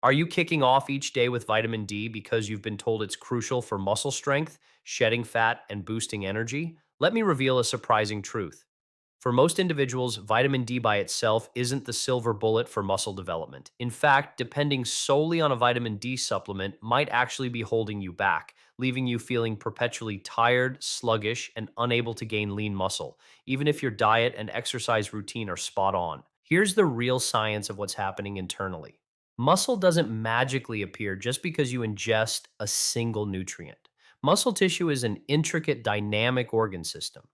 Are you kicking off each day with vitamin D because you've been told it's crucial for muscle strength, shedding fat, and boosting energy? Let me reveal a surprising truth. For most individuals, vitamin D by itself isn't the silver bullet for muscle development. In fact, depending solely on a vitamin D supplement might actually be holding you back, leaving you feeling perpetually tired, sluggish, and unable to gain lean muscle, even if your diet and exercise routine are spot on. Here's the real science of what's happening internally. Muscle doesn't magically appear just because you ingest a single nutrient. Muscle tissue is an intricate, dynamic organ system.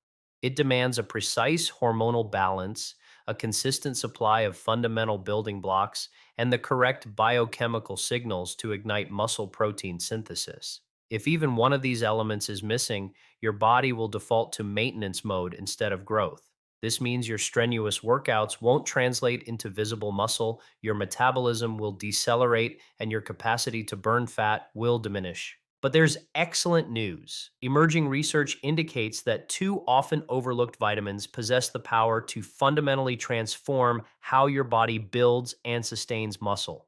It demands a precise hormonal balance, a consistent supply of fundamental building blocks, and the correct biochemical signals to ignite muscle protein synthesis. If even one of these elements is missing, your body will default to maintenance mode instead of growth. This means your strenuous workouts won't translate into visible muscle, your metabolism will decelerate, and your capacity to burn fat will diminish. But there's excellent news. Emerging research indicates that two often overlooked vitamins possess the power to fundamentally transform how your body builds and sustains muscle.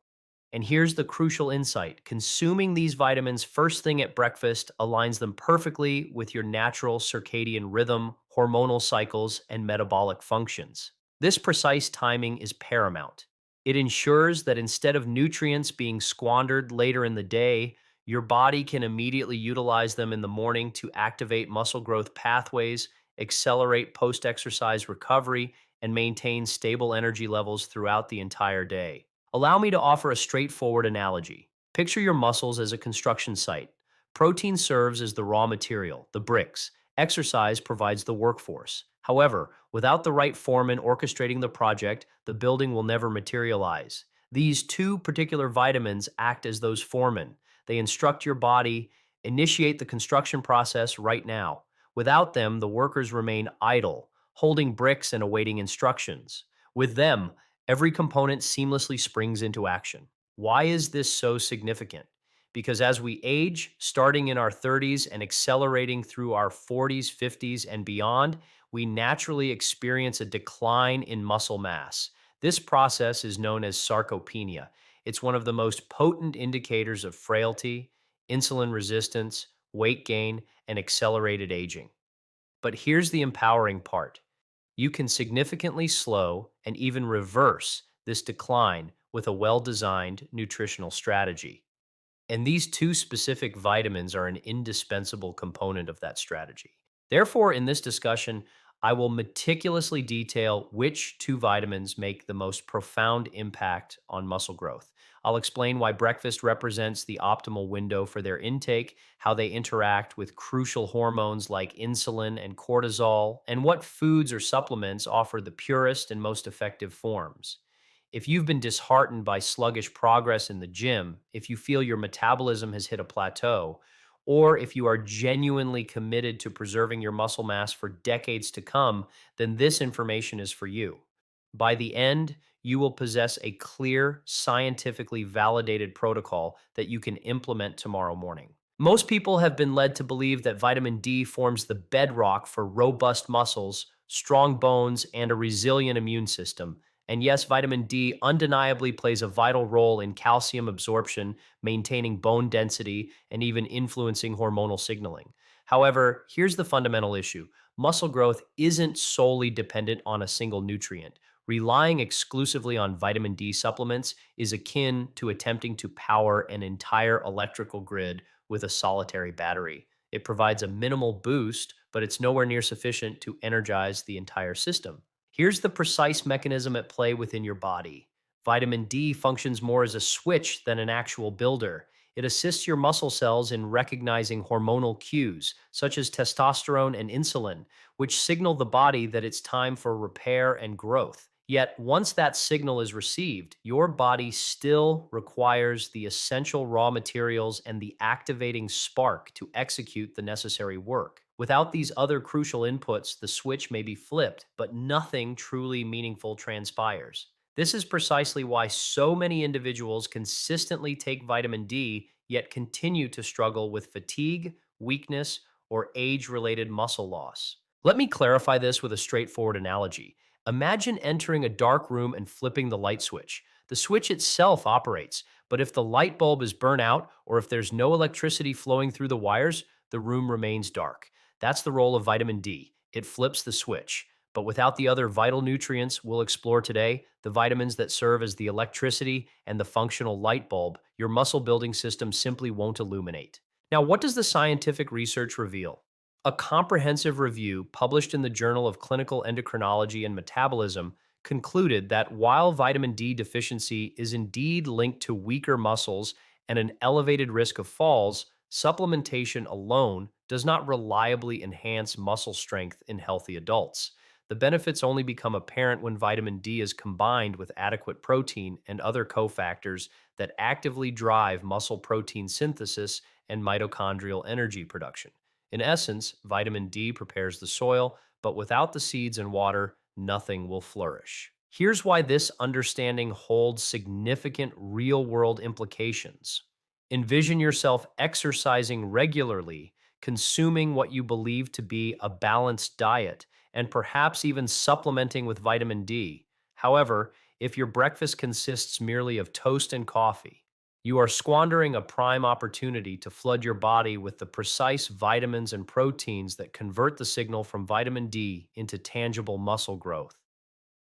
And here's the crucial insight: consuming these vitamins first thing at breakfast aligns them perfectly with your natural circadian rhythm, hormonal cycles, and metabolic functions. This precise timing is paramount. It ensures that instead of nutrients being squandered later in the day, your body can immediately utilize them in the morning to activate muscle growth pathways, accelerate post exercise recovery, and maintain stable energy levels throughout the entire day. Allow me to offer a straightforward analogy. Picture your muscles as a construction site. Protein serves as the raw material, the bricks. Exercise provides the workforce. However, without the right foreman orchestrating the project, the building will never materialize. These two particular vitamins act as those foremen. They instruct your body, initiate the construction process right now. Without them, the workers remain idle, holding bricks and awaiting instructions. With them, every component seamlessly springs into action. Why is this so significant? Because as we age, starting in our 30s and accelerating through our 40s, 50s, and beyond, we naturally experience a decline in muscle mass. This process is known as sarcopenia. It's one of the most potent indicators of frailty, insulin resistance, weight gain, and accelerated aging. But here's the empowering part: you can significantly slow and even reverse this decline with a well designed nutritional strategy. And these two specific vitamins are an indispensable component of that strategy. Therefore, in this discussion, I will meticulously detail which two vitamins make the most profound impact on muscle growth. I'll explain why breakfast represents the optimal window for their intake, how they interact with crucial hormones like insulin and cortisol, and what foods or supplements offer the purest and most effective forms. If you've been disheartened by sluggish progress in the gym, if you feel your metabolism has hit a plateau, or if you are genuinely committed to preserving your muscle mass for decades to come, then this information is for you. By the end, you will possess a clear, scientifically validated protocol that you can implement tomorrow morning. Most people have been led to believe that vitamin D forms the bedrock for robust muscles, strong bones, and a resilient immune system. And yes, vitamin D undeniably plays a vital role in calcium absorption, maintaining bone density, and even influencing hormonal signaling. However, here's the fundamental issue: muscle growth isn't solely dependent on a single nutrient. Relying exclusively on vitamin D supplements is akin to attempting to power an entire electrical grid with a solitary battery. It provides a minimal boost, but it's nowhere near sufficient to energize the entire system. Here's the precise mechanism at play within your body. Vitamin D functions more as a switch than an actual builder. It assists your muscle cells in recognizing hormonal cues, such as testosterone and insulin, which signal the body that it's time for repair and growth. Yet, once that signal is received, your body still requires the essential raw materials and the activating spark to execute the necessary work. Without these other crucial inputs, the switch may be flipped, but nothing truly meaningful transpires. This is precisely why so many individuals consistently take vitamin D, yet continue to struggle with fatigue, weakness, or age related muscle loss. Let me clarify this with a straightforward analogy. Imagine entering a dark room and flipping the light switch. The switch itself operates, but if the light bulb is burnt out or if there's no electricity flowing through the wires, the room remains dark. That's the role of vitamin D. It flips the switch. But without the other vital nutrients we'll explore today, the vitamins that serve as the electricity and the functional light bulb, your muscle building system simply won't illuminate. Now, what does the scientific research reveal? A comprehensive review published in the Journal of Clinical Endocrinology and Metabolism concluded that while vitamin D deficiency is indeed linked to weaker muscles and an elevated risk of falls, supplementation alone does not reliably enhance muscle strength in healthy adults. The benefits only become apparent when vitamin D is combined with adequate protein and other cofactors that actively drive muscle protein synthesis and mitochondrial energy production. In essence, vitamin D prepares the soil, but without the seeds and water, nothing will flourish. Here's why this understanding holds significant real world implications. Envision yourself exercising regularly, consuming what you believe to be a balanced diet, and perhaps even supplementing with vitamin D. However, if your breakfast consists merely of toast and coffee, you are squandering a prime opportunity to flood your body with the precise vitamins and proteins that convert the signal from vitamin D into tangible muscle growth.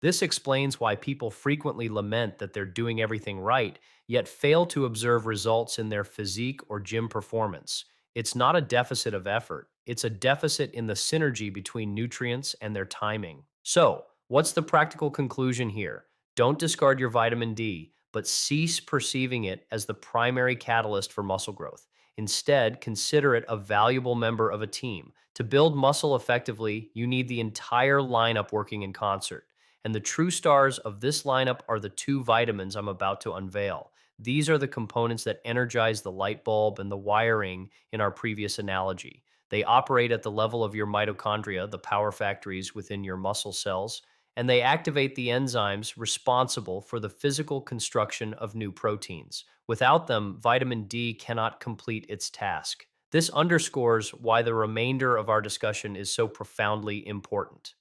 This explains why people frequently lament that they're doing everything right, yet fail to observe results in their physique or gym performance. It's not a deficit of effort, it's a deficit in the synergy between nutrients and their timing. So, what's the practical conclusion here? Don't discard your vitamin D, but cease perceiving it as the primary catalyst for muscle growth. Instead, consider it a valuable member of a team. To build muscle effectively, you need the entire lineup working in concert. And the true stars of this lineup are the two vitamins I'm about to unveil. These are the components that energize the light bulb and the wiring in our previous analogy. They operate at the level of your mitochondria, the power factories within your muscle cells, and they activate the enzymes responsible for the physical construction of new proteins. Without them, vitamin D cannot complete its task. This underscores why the remainder of our discussion is so profoundly important.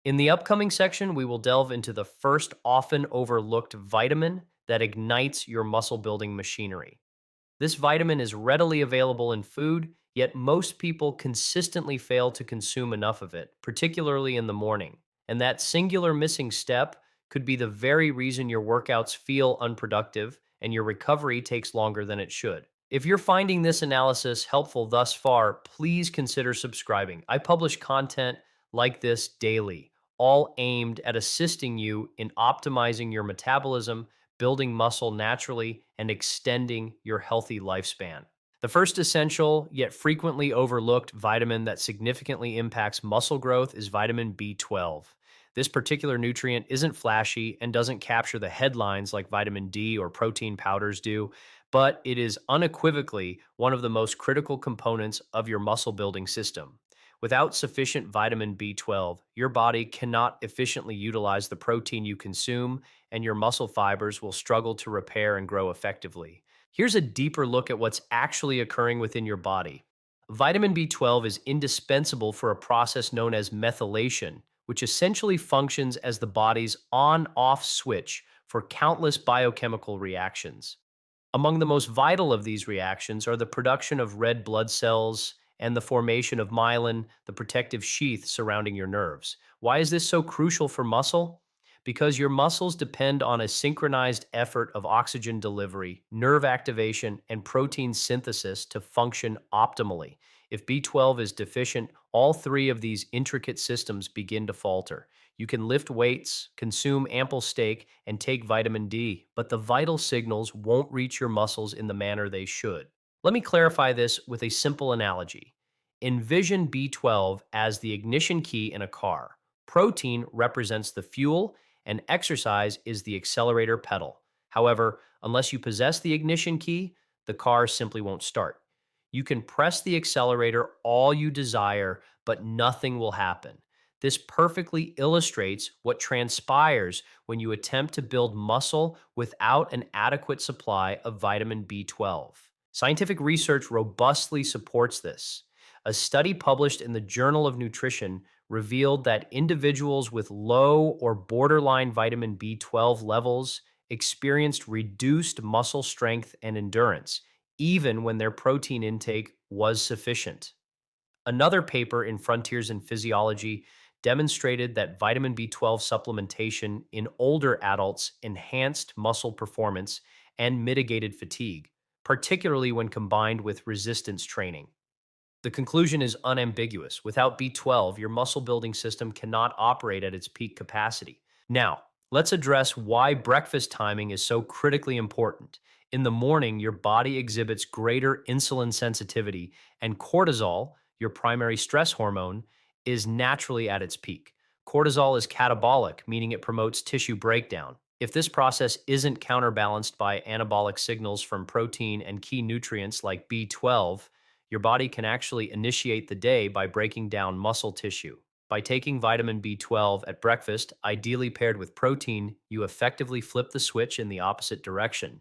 In the upcoming section, we will delve into the first often overlooked vitamin that ignites your muscle building machinery. This vitamin is readily available in food, yet most people consistently fail to consume enough of it, particularly in the morning. And that singular missing step could be the very reason your workouts feel unproductive and your recovery takes longer than it should. If you're finding this analysis helpful thus far, please consider subscribing. I publish content like this daily, all aimed at assisting you in optimizing your metabolism, building muscle naturally, and extending your healthy lifespan. The first essential, yet frequently overlooked vitamin that significantly impacts muscle growth is vitamin B12. This particular nutrient isn't flashy and doesn't capture the headlines like vitamin D or protein powders do, but it is unequivocally one of the most critical components of your muscle building system. Without sufficient vitamin B12, your body cannot efficiently utilize the protein you consume, and your muscle fibers will struggle to repair and grow effectively. Here's a deeper look at what's actually occurring within your body. Vitamin B12 is indispensable for a process known as methylation, which essentially functions as the body's on off switch for countless biochemical reactions. Among the most vital of these reactions are the production of red blood cells and the formation of myelin, the protective sheath surrounding your nerves. Why is this so crucial for muscle? Because your muscles depend on a synchronized effort of oxygen delivery, nerve activation, and protein synthesis to function optimally. If B12 is deficient, all three of these intricate systems begin to falter. You can lift weights, consume ample steak, and take vitamin D, but the vital signals won't reach your muscles in the manner they should. Let me clarify this with a simple analogy. Envision B12 as the ignition key in a car. Protein represents the fuel, and exercise is the accelerator pedal. However, unless you possess the ignition key, the car simply won't start. You can press the accelerator all you desire, but nothing will happen. This perfectly illustrates what transpires when you attempt to build muscle without an adequate supply of vitamin B12. Scientific research robustly supports this. A study published in the Journal of Nutrition revealed that individuals with low or borderline vitamin B12 levels experienced reduced muscle strength and endurance, even when their protein intake was sufficient. Another paper in Frontiers in Physiology demonstrated that vitamin B12 supplementation in older adults enhanced muscle performance and mitigated fatigue, particularly when combined with resistance training. The conclusion is unambiguous. Without B12, your muscle building system cannot operate at its peak capacity. Now, let's address why breakfast timing is so critically important. In the morning, your body exhibits greater insulin sensitivity, and cortisol, your primary stress hormone, is naturally at its peak. Cortisol is catabolic, meaning it promotes tissue breakdown. If this process isn't counterbalanced by anabolic signals from protein and key nutrients like B12, your body can actually initiate the day by breaking down muscle tissue. By taking vitamin B12 at breakfast, ideally paired with protein, you effectively flip the switch in the opposite direction.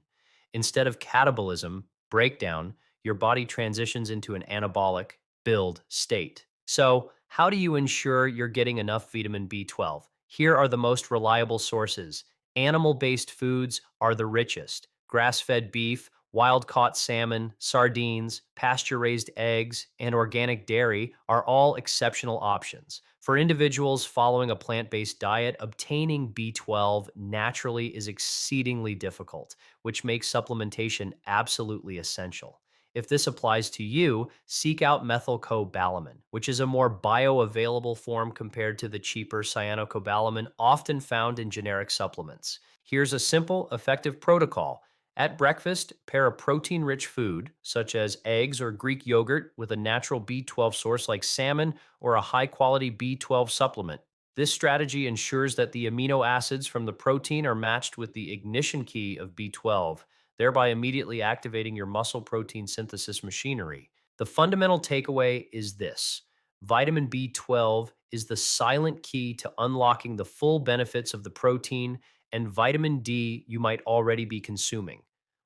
Instead of catabolism, breakdown, your body transitions into an anabolic build state. So, how do you ensure you're getting enough vitamin B12? Here are the most reliable sources. Animal based foods are the richest. Grass fed beef, wild caught salmon, sardines, pasture raised eggs, and organic dairy are all exceptional options. For individuals following a plant based diet, obtaining B12 naturally is exceedingly difficult, which makes supplementation absolutely essential. If this applies to you, seek out methylcobalamin, which is a more bioavailable form compared to the cheaper cyanocobalamin often found in generic supplements. Here's a simple, effective protocol. At breakfast, pair a protein rich food, such as eggs or Greek yogurt, with a natural B12 source like salmon or a high quality B12 supplement. This strategy ensures that the amino acids from the protein are matched with the ignition key of B12, thereby immediately activating your muscle protein synthesis machinery. The fundamental takeaway is this: vitamin B12 is the silent key to unlocking the full benefits of the protein and vitamin D you might already be consuming.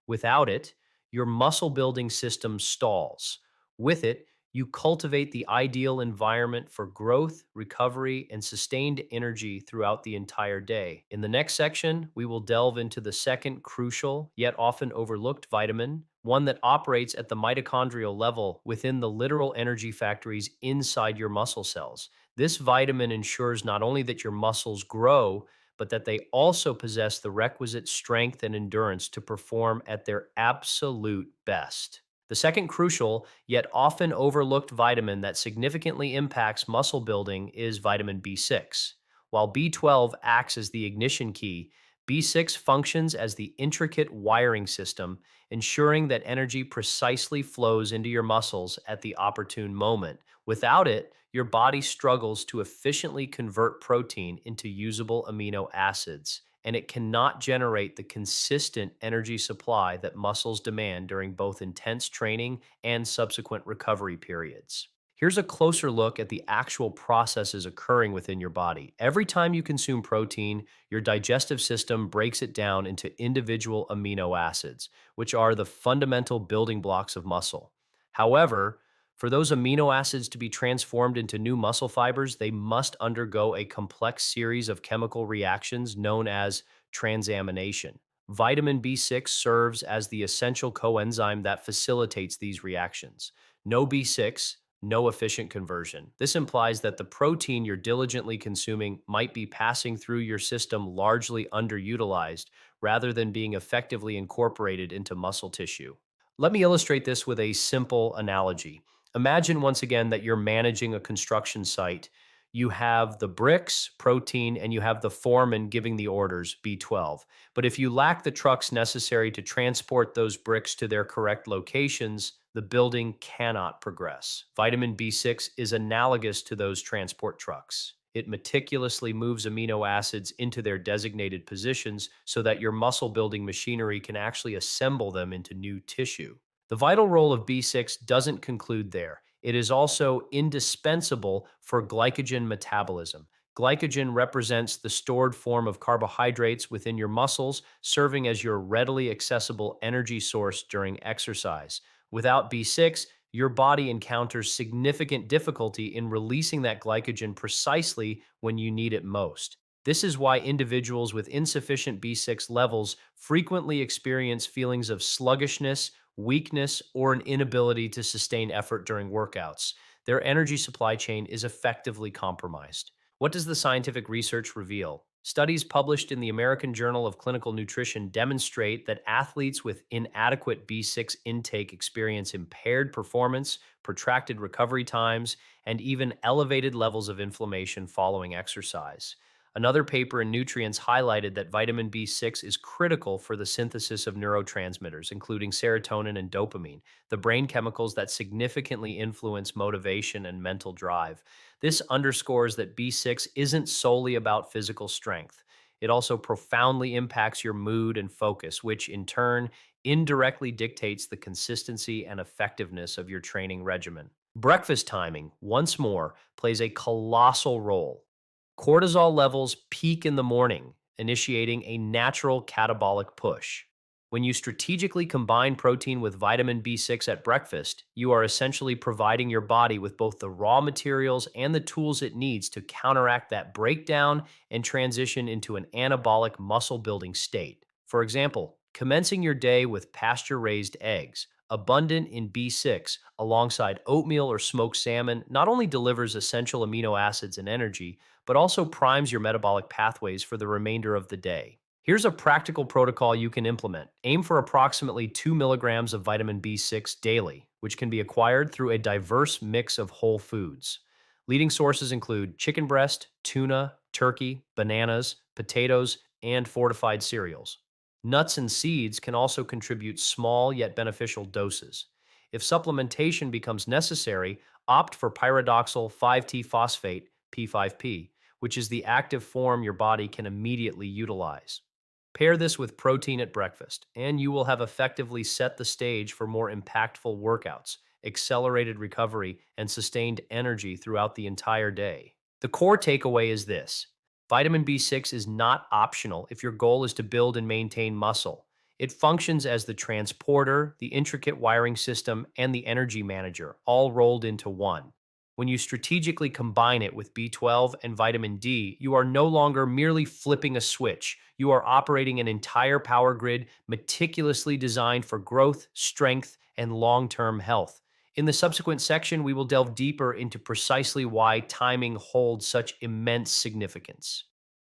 Without it, your muscle building system stalls. With it, you cultivate the ideal environment for growth, recovery, and sustained energy throughout the entire day. In the next section, we will delve into the second crucial yet often overlooked vitamin, one that operates at the mitochondrial level within the literal energy factories inside your muscle cells. This vitamin ensures not only that your muscles grow, but that they also possess the requisite strength and endurance to perform at their absolute best. The second crucial, yet often overlooked vitamin that significantly impacts muscle building is vitamin B6. While B12 acts as the ignition key, B6 functions as the intricate wiring system, ensuring that energy precisely flows into your muscles at the opportune moment. Without it, your body struggles to efficiently convert protein into usable amino acids, and it cannot generate the consistent energy supply that muscles demand during both intense training and subsequent recovery periods. Here's a closer look at the actual processes occurring within your body. Every time you consume protein, your digestive system breaks it down into individual amino acids, which are the fundamental building blocks of muscle. However, for those amino acids to be transformed into new muscle fibers, they must undergo a complex series of chemical reactions known as transamination. Vitamin B6 serves as the essential coenzyme that facilitates these reactions. No B6, no efficient conversion. This implies that the protein you're diligently consuming might be passing through your system largely underutilized rather than being effectively incorporated into muscle tissue. Let me illustrate this with a simple analogy. Imagine once again that you're managing a construction site. You have the bricks, protein, and you have the foreman giving the orders, B12. But if you lack the trucks necessary to transport those bricks to their correct locations, the building cannot progress. Vitamin B6 is analogous to those transport trucks. It meticulously moves amino acids into their designated positions so that your muscle building machinery can actually assemble them into new tissue. The vital role of B6 doesn't conclude there. It is also indispensable for glycogen metabolism. Glycogen represents the stored form of carbohydrates within your muscles, serving as your readily accessible energy source during exercise. Without B6, your body encounters significant difficulty in releasing that glycogen precisely when you need it most. This is why individuals with insufficient B6 levels frequently experience feelings of sluggishness, weakness, or an inability to sustain effort during workouts. Their energy supply chain is effectively compromised. What does the scientific research reveal? Studies published in the American Journal of Clinical Nutrition demonstrate that athletes with inadequate B6 intake experience impaired performance, protracted recovery times, and even elevated levels of inflammation following exercise. Another paper in Nutrients highlighted that vitamin B6 is critical for the synthesis of neurotransmitters, including serotonin and dopamine, the brain chemicals that significantly influence motivation and mental drive. This underscores that B6 isn't solely about physical strength. It also profoundly impacts your mood and focus, which in turn indirectly dictates the consistency and effectiveness of your training regimen. Breakfast timing, once more, plays a colossal role. Cortisol levels peak in the morning, initiating a natural catabolic push. When you strategically combine protein with vitamin B6 at breakfast, you are essentially providing your body with both the raw materials and the tools it needs to counteract that breakdown and transition into an anabolic muscle building state. For example, commencing your day with pasture raised eggs, abundant in B6, alongside oatmeal or smoked salmon, not only delivers essential amino acids and energy, but also primes your metabolic pathways for the remainder of the day. Here's a practical protocol you can implement. Aim for approximately 2 milligrams of vitamin B6 daily, which can be acquired through a diverse mix of whole foods. Leading sources include chicken breast, tuna, turkey, bananas, potatoes, and fortified cereals. Nuts and seeds can also contribute small yet beneficial doses. If supplementation becomes necessary, opt for pyridoxal 5-T phosphate, P5P, which is the active form your body can immediately utilize. Pair this with protein at breakfast, and you will have effectively set the stage for more impactful workouts, accelerated recovery, and sustained energy throughout the entire day. The core takeaway is this: vitamin B6 is not optional if your goal is to build and maintain muscle. It functions as the transporter, the intricate wiring system, and the energy manager, all rolled into one. When you strategically combine it with B12 and vitamin D, you are no longer merely flipping a switch. You are operating an entire power grid meticulously designed for growth, strength, and long term health. In the subsequent section, we will delve deeper into precisely why timing holds such immense significance.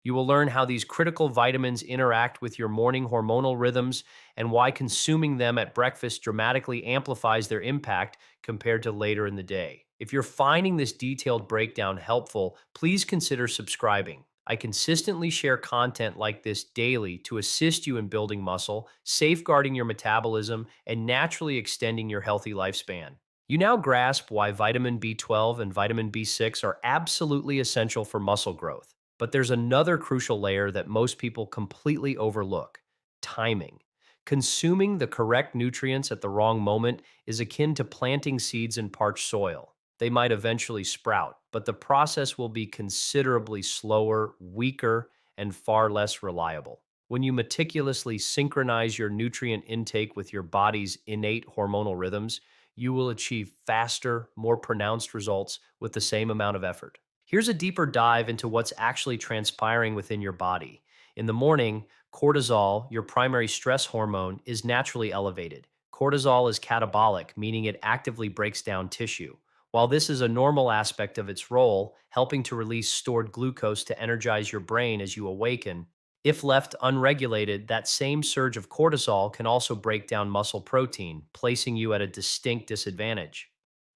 You will learn how these critical vitamins interact with your morning hormonal rhythms and why consuming them at breakfast dramatically amplifies their impact compared to later in the day. If you're finding this detailed breakdown helpful, please consider subscribing. I consistently share content like this daily to assist you in building muscle, safeguarding your metabolism, and naturally extending your healthy lifespan. You now grasp why vitamin B12 and vitamin B6 are absolutely essential for muscle growth. But there's another crucial layer that most people completely overlook: timing. Consuming the correct nutrients at the wrong moment is akin to planting seeds in parched soil. They might eventually sprout, but the process will be considerably slower, weaker, and far less reliable. When you meticulously synchronize your nutrient intake with your body's innate hormonal rhythms, you will achieve faster, more pronounced results with the same amount of effort. Here's a deeper dive into what's actually transpiring within your body. In the morning, cortisol, your primary stress hormone, is naturally elevated. Cortisol is catabolic, meaning it actively breaks down tissue. While this is a normal aspect of its role, helping to release stored glucose to energize your brain as you awaken, if left unregulated, that same surge of cortisol can also break down muscle protein, placing you at a distinct disadvantage.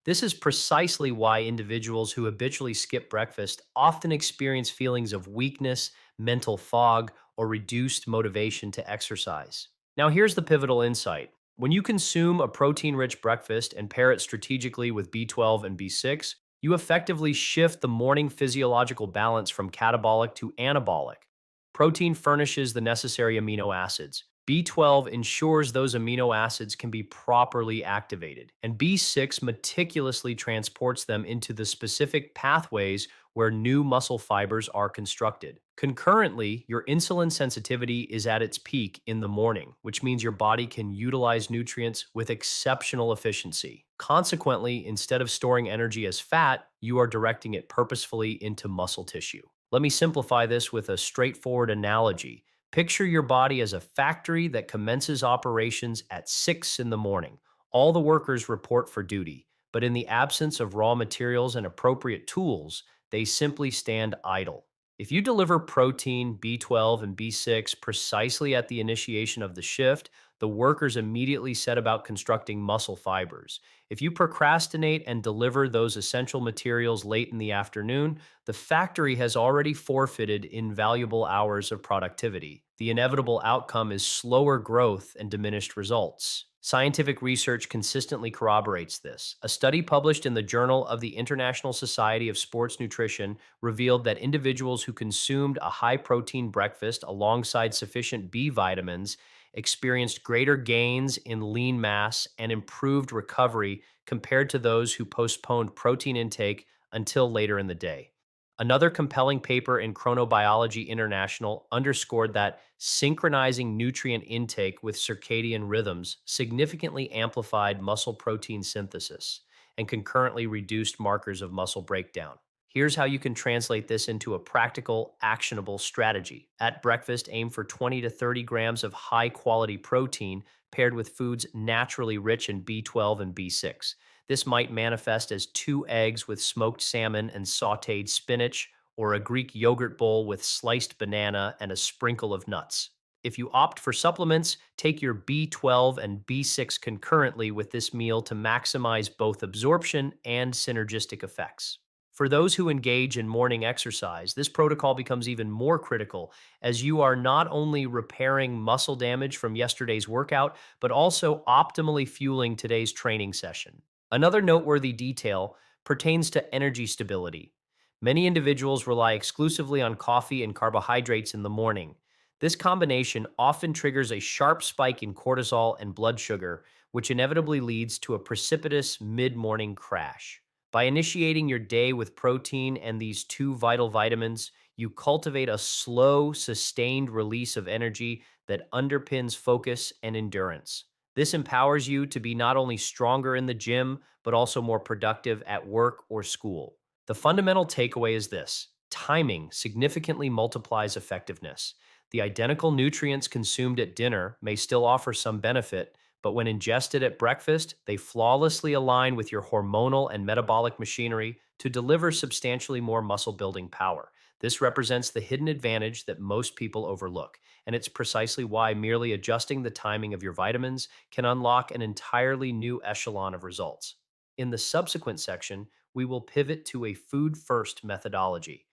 This is precisely why individuals who habitually skip breakfast often experience feelings of weakness, mental fog, or reduced motivation to exercise. Now, here's the pivotal insight. When you consume a protein rich breakfast and pair it strategically with B12 and B6, you effectively shift the morning physiological balance from catabolic to anabolic. Protein furnishes the necessary amino acids. B12 ensures those amino acids can be properly activated, and B6 meticulously transports them into the specific pathways where new muscle fibers are constructed. Concurrently, your insulin sensitivity is at its peak in the morning, which means your body can utilize nutrients with exceptional efficiency. Consequently, instead of storing energy as fat, you are directing it purposefully into muscle tissue. Let me simplify this with a straightforward analogy. Picture your body as a factory that commences operations at 6 in the morning. All the workers report for duty, but in the absence of raw materials and appropriate tools, they simply stand idle. If you deliver protein, B12, and B6 precisely at the initiation of the shift, the workers immediately set about constructing muscle fibers. If you procrastinate and deliver those essential materials late in the afternoon, the factory has already forfeited invaluable hours of productivity. The inevitable outcome is slower growth and diminished results. Scientific research consistently corroborates this. A study published in the Journal of the International Society of Sports Nutrition revealed that individuals who consumed a high protein breakfast alongside sufficient B vitamins experienced greater gains in lean mass and improved recovery compared to those who postponed protein intake until later in the day. Another compelling paper in Chronobiology International underscored that synchronizing nutrient intake with circadian rhythms significantly amplified muscle protein synthesis and concurrently reduced markers of muscle breakdown. Here's how you can translate this into a practical, actionable strategy. At breakfast, aim for 20 to 30 grams of high quality protein paired with foods naturally rich in B12 and B6. This might manifest as 2 eggs with smoked salmon and sauteed spinach, or a Greek yogurt bowl with sliced banana and a sprinkle of nuts. If you opt for supplements, take your B12 and B6 concurrently with this meal to maximize both absorption and synergistic effects. For those who engage in morning exercise, this protocol becomes even more critical as you are not only repairing muscle damage from yesterday's workout, but also optimally fueling today's training session. Another noteworthy detail pertains to energy stability. Many individuals rely exclusively on coffee and carbohydrates in the morning. This combination often triggers a sharp spike in cortisol and blood sugar, which inevitably leads to a precipitous mid morning crash. By initiating your day with protein and these two vital vitamins, you cultivate a slow, sustained release of energy that underpins focus and endurance. This empowers you to be not only stronger in the gym, but also more productive at work or school. The fundamental takeaway is this: timing significantly multiplies effectiveness. The identical nutrients consumed at dinner may still offer some benefit, but when ingested at breakfast, they flawlessly align with your hormonal and metabolic machinery to deliver substantially more muscle building power. This represents the hidden advantage that most people overlook, and it's precisely why merely adjusting the timing of your vitamins can unlock an entirely new echelon of results. In the subsequent section, we will pivot to a food first methodology.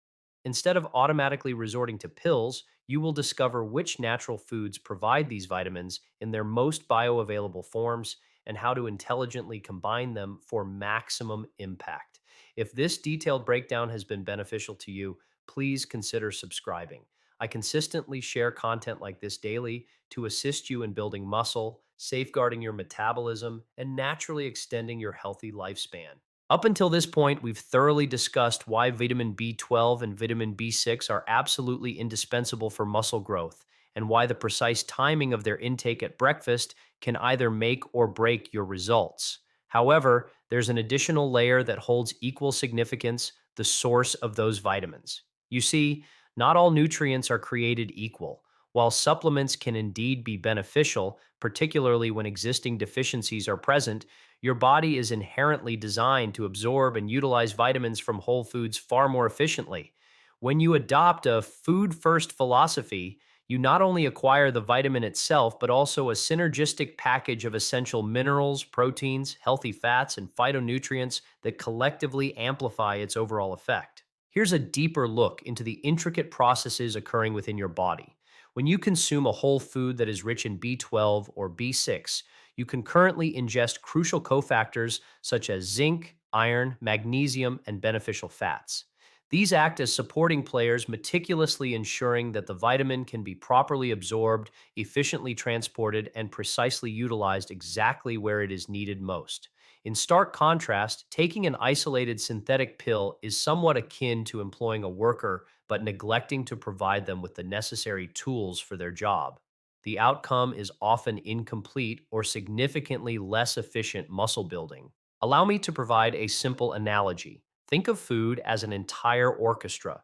Instead of automatically resorting to pills, you will discover which natural foods provide these vitamins in their most bioavailable forms and how to intelligently combine them for maximum impact. If this detailed breakdown has been beneficial to you, please consider subscribing. I consistently share content like this daily to assist you in building muscle, safeguarding your metabolism, and naturally extending your healthy lifespan. Up until this point, we've thoroughly discussed why vitamin B12 and vitamin B6 are absolutely indispensable for muscle growth, and why the precise timing of their intake at breakfast can either make or break your results. However, there's an additional layer that holds equal significance: the source of those vitamins. You see, not all nutrients are created equal. While supplements can indeed be beneficial, particularly when existing deficiencies are present, your body is inherently designed to absorb and utilize vitamins from whole foods far more efficiently. When you adopt a food first philosophy, you not only acquire the vitamin itself, but also a synergistic package of essential minerals, proteins, healthy fats, and phytonutrients that collectively amplify its overall effect. Here's a deeper look into the intricate processes occurring within your body. When you consume a whole food that is rich in B12 or B6, you concurrently ingest crucial cofactors such as zinc, iron, magnesium, and beneficial fats. These act as supporting players, meticulously ensuring that the vitamin can be properly absorbed, efficiently transported, and precisely utilized exactly where it is needed most. In stark contrast, taking an isolated synthetic pill is somewhat akin to employing a worker but neglecting to provide them with the necessary tools for their job. The outcome is often incomplete or significantly less efficient muscle building. Allow me to provide a simple analogy. Think of food as an entire orchestra.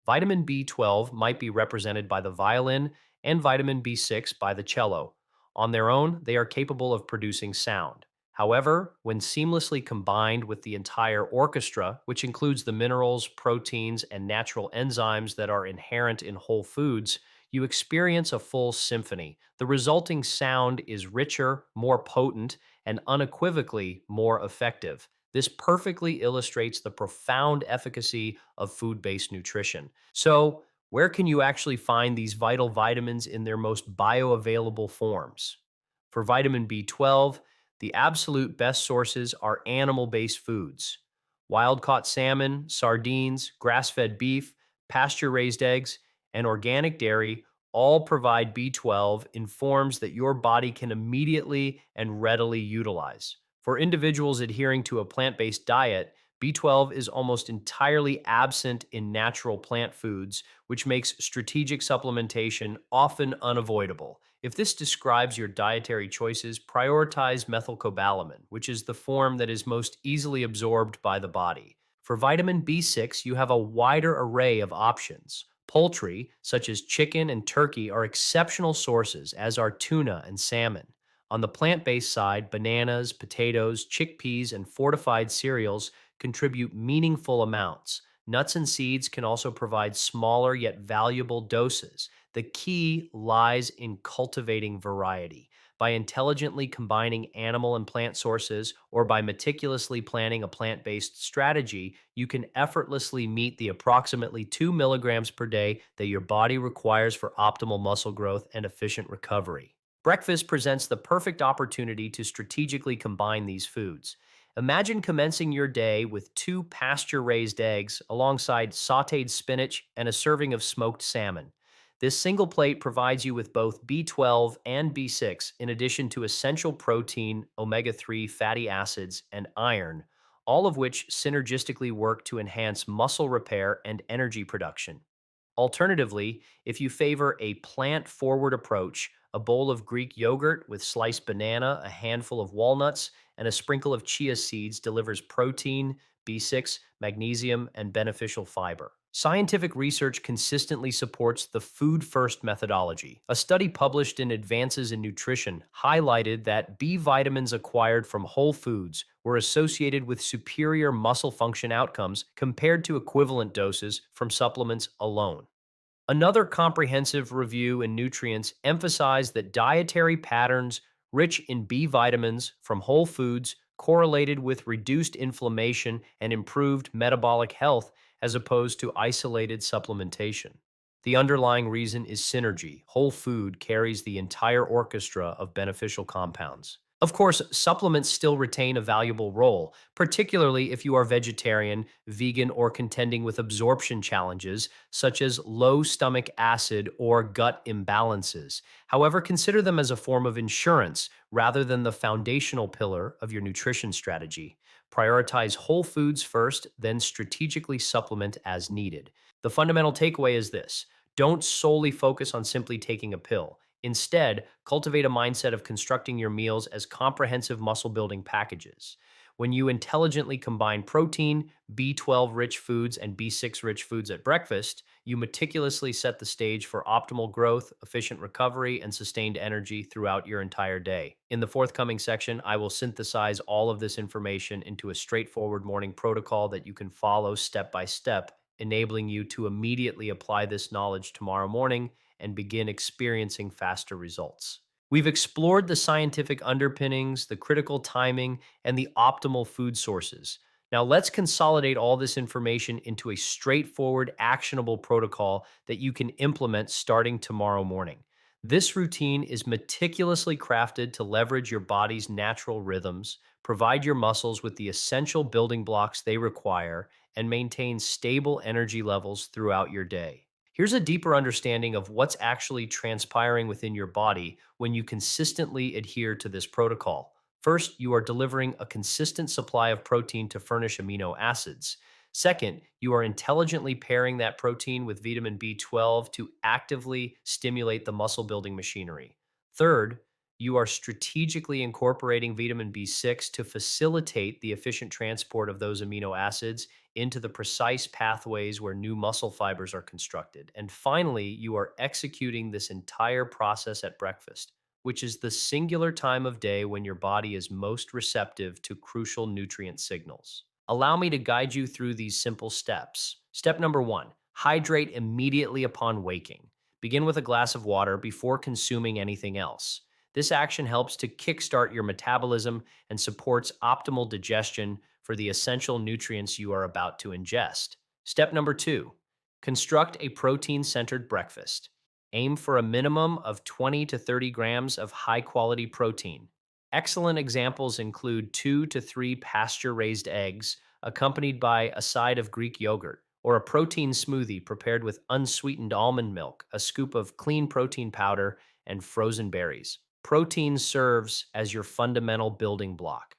Vitamin B12 might be represented by the violin and vitamin B6 by the cello. On their own, they are capable of producing sound. However, when seamlessly combined with the entire orchestra, which includes the minerals, proteins, and natural enzymes that are inherent in whole foods, you experience a full symphony. The resulting sound is richer, more potent, and unequivocally more effective. This perfectly illustrates the profound efficacy of food based nutrition. So, where can you actually find these vital vitamins in their most bioavailable forms? For vitamin B12, the absolute best sources are animal based foods. Wild caught salmon, sardines, grass fed beef, pasture raised eggs, and organic dairy all provide B12 in forms that your body can immediately and readily utilize. For individuals adhering to a plant based diet, B12 is almost entirely absent in natural plant foods, which makes strategic supplementation often unavoidable. If this describes your dietary choices, prioritize methylcobalamin, which is the form that is most easily absorbed by the body. For vitamin B6, you have a wider array of options. Poultry, such as chicken and turkey, are exceptional sources, as are tuna and salmon. On the plant based side, bananas, potatoes, chickpeas, and fortified cereals contribute meaningful amounts. Nuts and seeds can also provide smaller yet valuable doses. The key lies in cultivating variety. By intelligently combining animal and plant sources, or by meticulously planning a plant based strategy, you can effortlessly meet the approximately 2 milligrams per day that your body requires for optimal muscle growth and efficient recovery. Breakfast presents the perfect opportunity to strategically combine these foods. Imagine commencing your day with two pasture raised eggs alongside sauteed spinach and a serving of smoked salmon. This single plate provides you with both B12 and B6, in addition to essential protein, omega 3 fatty acids, and iron, all of which synergistically work to enhance muscle repair and energy production. Alternatively, if you favor a plant forward approach, a bowl of Greek yogurt with sliced banana, a handful of walnuts, and a sprinkle of chia seeds delivers protein, B6, magnesium, and beneficial fiber. Scientific research consistently supports the food first methodology. A study published in Advances in Nutrition highlighted that B vitamins acquired from whole foods were associated with superior muscle function outcomes compared to equivalent doses from supplements alone. Another comprehensive review in nutrients emphasized that dietary patterns rich in B vitamins from whole foods correlated with reduced inflammation and improved metabolic health as opposed to isolated supplementation. The underlying reason is synergy. Whole food carries the entire orchestra of beneficial compounds. Of course, supplements still retain a valuable role, particularly if you are vegetarian, vegan, or contending with absorption challenges such as low stomach acid or gut imbalances. However, consider them as a form of insurance rather than the foundational pillar of your nutrition strategy. Prioritize whole foods first, then strategically supplement as needed. The fundamental takeaway is this: don't solely focus on simply taking a pill. Instead, cultivate a mindset of constructing your meals as comprehensive muscle building packages. When you intelligently combine protein, B12 rich foods, and B6 rich foods at breakfast, you meticulously set the stage for optimal growth, efficient recovery, and sustained energy throughout your entire day. In the forthcoming section, I will synthesize all of this information into a straightforward morning protocol that you can follow step by step, enabling you to immediately apply this knowledge tomorrow morning and begin experiencing faster results. We've explored the scientific underpinnings, the critical timing, and the optimal food sources. Now, let's consolidate all this information into a straightforward, actionable protocol that you can implement starting tomorrow morning. This routine is meticulously crafted to leverage your body's natural rhythms, provide your muscles with the essential building blocks they require, and maintain stable energy levels throughout your day. Here's a deeper understanding of what's actually transpiring within your body when you consistently adhere to this protocol. First, you are delivering a consistent supply of protein to furnish amino acids. Second, you are intelligently pairing that protein with vitamin B12 to actively stimulate the muscle building machinery. Third, you are strategically incorporating vitamin B6 to facilitate the efficient transport of those amino acids into the precise pathways where new muscle fibers are constructed. And finally, you are executing this entire process at breakfast, which is the singular time of day when your body is most receptive to crucial nutrient signals. Allow me to guide you through these simple steps. Step number one, hydrate immediately upon waking. Begin with a glass of water before consuming anything else. This action helps to kickstart your metabolism and supports optimal digestion for the essential nutrients you are about to ingest. Step number two, construct a protein centered breakfast. Aim for a minimum of 20 to 30 grams of high quality protein. Excellent examples include 2 to 3 pasture raised eggs, accompanied by a side of Greek yogurt, or a protein smoothie prepared with unsweetened almond milk, a scoop of clean protein powder, and frozen berries. Protein serves as your fundamental building block.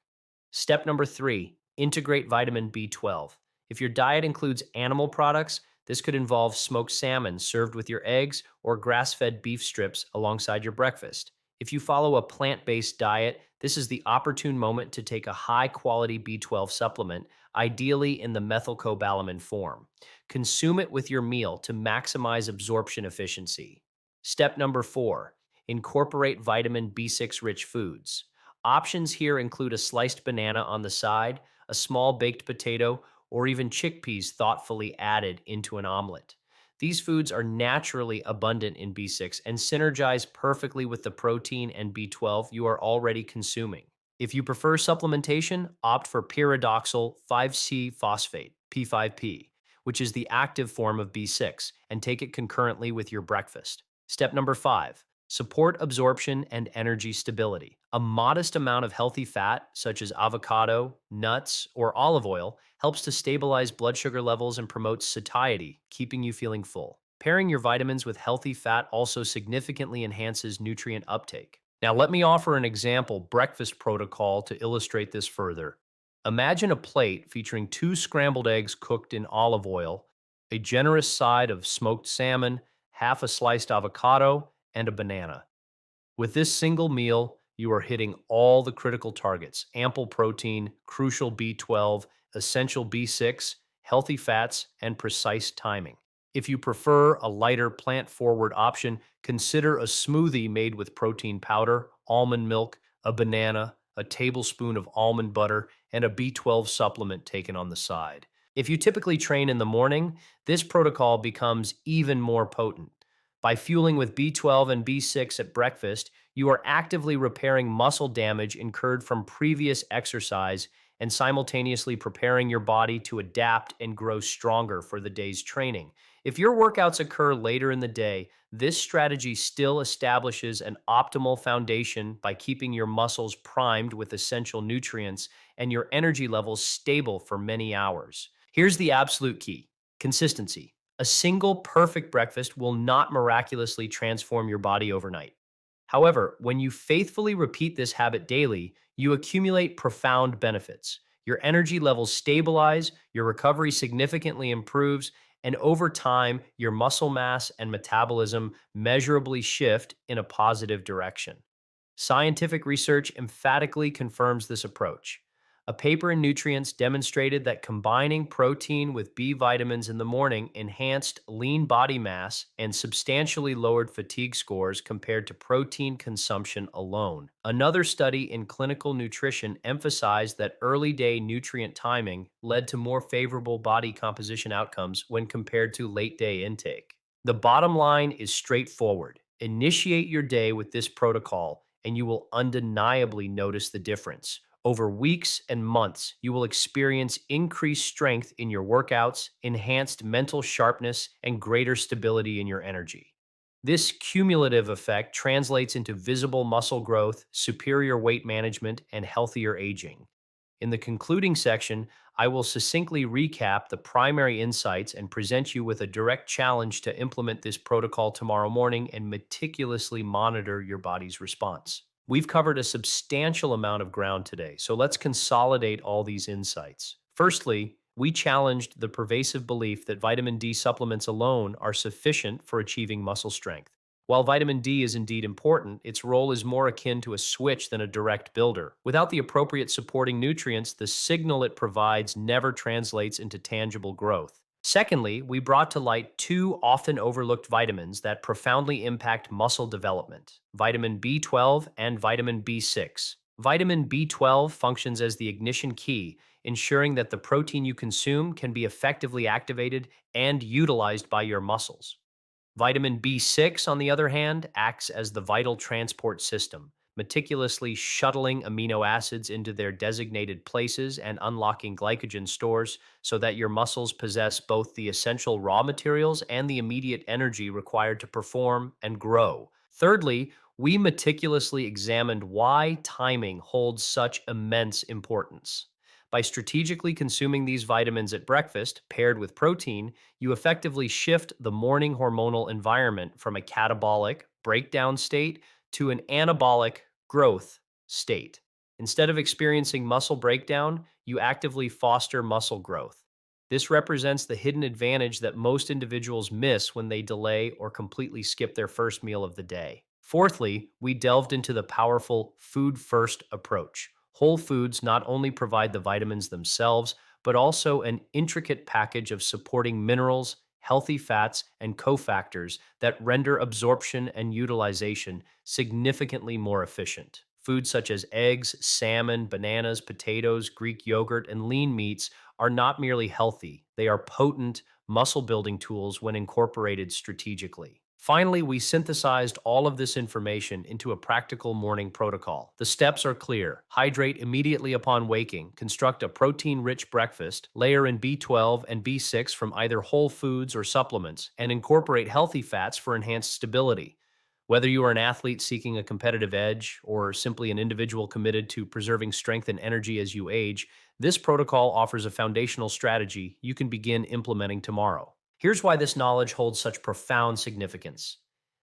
Step number three, integrate vitamin B12. If your diet includes animal products, this could involve smoked salmon served with your eggs or grass fed beef strips alongside your breakfast. If you follow a plant based diet, this is the opportune moment to take a high quality B12 supplement, ideally in the methylcobalamin form. Consume it with your meal to maximize absorption efficiency. Step number four, incorporate vitamin B6 rich foods. Options here include a sliced banana on the side, a small baked potato, or even chickpeas thoughtfully added into an omelet. These foods are naturally abundant in B6 and synergize perfectly with the protein and B12 you are already consuming. If you prefer supplementation, opt for pyridoxal 5C phosphate, P5P, which is the active form of B6, and take it concurrently with your breakfast. Step number five, support absorption and energy stability. A modest amount of healthy fat, such as avocado, nuts, or olive oil, helps to stabilize blood sugar levels and promotes satiety, keeping you feeling full. Pairing your vitamins with healthy fat also significantly enhances nutrient uptake. Now, let me offer an example breakfast protocol to illustrate this further. Imagine a plate featuring 2 scrambled eggs cooked in olive oil, a generous side of smoked salmon, half a sliced avocado, and a banana. With this single meal, you are hitting all the critical targets: ample protein, crucial B12, essential B6, healthy fats, and precise timing. If you prefer a lighter plant forward option, consider a smoothie made with protein powder, almond milk, a banana, a tablespoon of almond butter, and a B12 supplement taken on the side. If you typically train in the morning, this protocol becomes even more potent. By fueling with B12 and B6 at breakfast, you are actively repairing muscle damage incurred from previous exercise and simultaneously preparing your body to adapt and grow stronger for the day's training. If your workouts occur later in the day, this strategy still establishes an optimal foundation by keeping your muscles primed with essential nutrients and your energy levels stable for many hours. Here's the absolute key: consistency. A single perfect breakfast will not miraculously transform your body overnight. However, when you faithfully repeat this habit daily, you accumulate profound benefits. Your energy levels stabilize, your recovery significantly improves, and over time, your muscle mass and metabolism measurably shift in a positive direction. Scientific research emphatically confirms this approach. A paper in Nutrients demonstrated that combining protein with B vitamins in the morning enhanced lean body mass and substantially lowered fatigue scores compared to protein consumption alone. Another study in clinical nutrition emphasized that early day nutrient timing led to more favorable body composition outcomes when compared to late day intake. The bottom line is straightforward: initiate your day with this protocol, and you will undeniably notice the difference. Over weeks and months, you will experience increased strength in your workouts, enhanced mental sharpness, and greater stability in your energy. This cumulative effect translates into visible muscle growth, superior weight management, and healthier aging. In the concluding section, I will succinctly recap the primary insights and present you with a direct challenge to implement this protocol tomorrow morning and meticulously monitor your body's response. We've covered a substantial amount of ground today, so let's consolidate all these insights. Firstly, we challenged the pervasive belief that vitamin D supplements alone are sufficient for achieving muscle strength. While vitamin D is indeed important, its role is more akin to a switch than a direct builder. Without the appropriate supporting nutrients, the signal it provides never translates into tangible growth. Secondly, we brought to light two often overlooked vitamins that profoundly impact muscle development: vitamin B12 and vitamin B6. Vitamin B12 functions as the ignition key, ensuring that the protein you consume can be effectively activated and utilized by your muscles. Vitamin B6, on the other hand, acts as the vital transport system, meticulously shuttling amino acids into their designated places and unlocking glycogen stores so that your muscles possess both the essential raw materials and the immediate energy required to perform and grow. Thirdly, we meticulously examined why timing holds such immense importance. By strategically consuming these vitamins at breakfast, paired with protein, you effectively shift the morning hormonal environment from a catabolic breakdown state to an anabolic growth state. Instead of experiencing muscle breakdown, you actively foster muscle growth. This represents the hidden advantage that most individuals miss when they delay or completely skip their first meal of the day. Fourthly, we delved into the powerful food first approach. Whole foods not only provide the vitamins themselves, but also an intricate package of supporting minerals, healthy fats, and cofactors that render absorption and utilization significantly more efficient. Foods such as eggs, salmon, bananas, potatoes, Greek yogurt, and lean meats are not merely healthy, they are potent, muscle building tools when incorporated strategically. Finally, we synthesized all of this information into a practical morning protocol. The steps are clear: hydrate immediately upon waking, construct a protein rich breakfast, layer in B12 and B6 from either whole foods or supplements, and incorporate healthy fats for enhanced stability. Whether you are an athlete seeking a competitive edge or simply an individual committed to preserving strength and energy as you age, this protocol offers a foundational strategy you can begin implementing tomorrow. Here's why this knowledge holds such profound significance.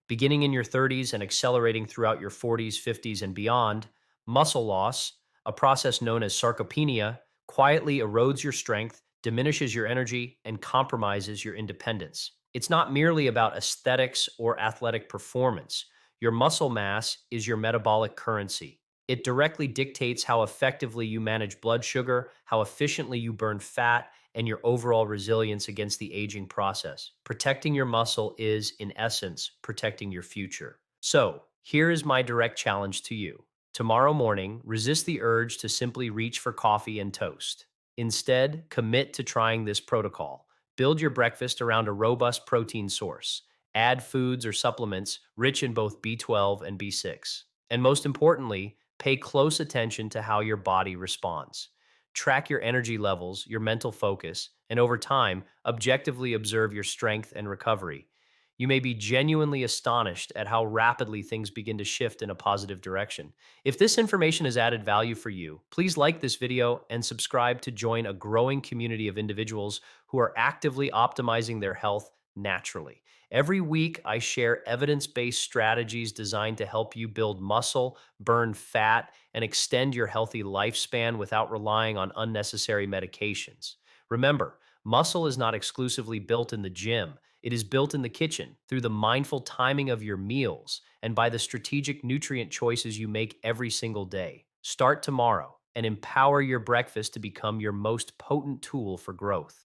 Beginning in your 30s and accelerating throughout your 40s, 50s, and beyond, muscle loss, a process known as sarcopenia, quietly erodes your strength, diminishes your energy, and compromises your independence. It's not merely about aesthetics or athletic performance. Your muscle mass is your metabolic currency. It directly dictates how effectively you manage blood sugar, how efficiently you burn fat, and your overall resilience against the aging process. Protecting your muscle is, in essence, protecting your future. So, here is my direct challenge to you. Tomorrow morning, resist the urge to simply reach for coffee and toast. Instead, commit to trying this protocol. Build your breakfast around a robust protein source. Add foods or supplements rich in both B12 and B6. And most importantly, pay close attention to how your body responds. Track your energy levels, your mental focus, and over time, objectively observe your strength and recovery. You may be genuinely astonished at how rapidly things begin to shift in a positive direction. If this information has added value for you, please like this video and subscribe to join a growing community of individuals who are actively optimizing their health naturally. Every week, I share evidence based strategies designed to help you build muscle, burn fat, and extend your healthy lifespan without relying on unnecessary medications. Remember, muscle is not exclusively built in the gym. It is built in the kitchen through the mindful timing of your meals and by the strategic nutrient choices you make every single day. Start tomorrow and empower your breakfast to become your most potent tool for growth.